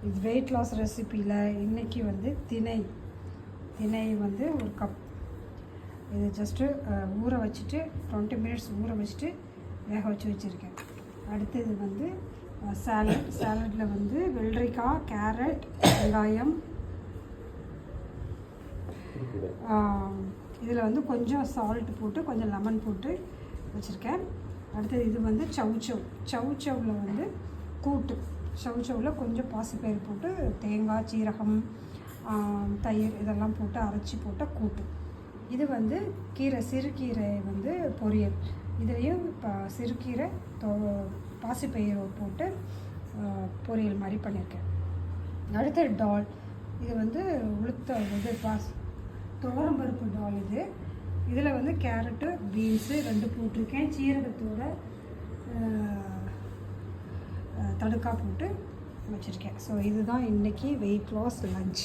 இது weight loss ரெசிப்பியில் இன்றைக்கி வந்து திணை வந்து ஒரு கப். இது ஜஸ்ட்டு ஊற வச்சுட்டு 20 மினிட்ஸ் ஊற வச்சுட்டு வேக வச்சுருக்கேன். அடுத்தது வந்து சாலட்டில் வந்து வெள்ளரிக்காய், கேரட், வெங்காயம், இதில் வந்து கொஞ்சம் சால்ட் போட்டு கொஞ்சம் லெமன் போட்டு வச்சுருக்கேன். அடுத்தது இது வந்து சவுச்சவில் வந்து கூட்டு. சவுச்சவில் கொஞ்சம் பாசிப்பயிறு போட்டு தேங்காய், சீரகம், தயிர் இதெல்லாம் போட்டு அரைச்சி போட்ட கூட்டு. இது வந்து சிறுகீரை வந்து பொரியல். இதுலேயும் சிறுகீரை பாசிப்பயிறு போட்டு பொரியல் மாதிரி பண்ணியிருக்கேன். அடுத்து டால். இது வந்து துவரம்பருப்பு டால். இதில் வந்து கேரட்டு, பீன்ஸு 2 போட்டிருக்கேன். சீரகத்தோட தடுக்கா போட்டு வச்சுருக்கேன். ஸோ இதுதான் இன்றைக்கி வெயிட் லாஸ் லஞ்ச்.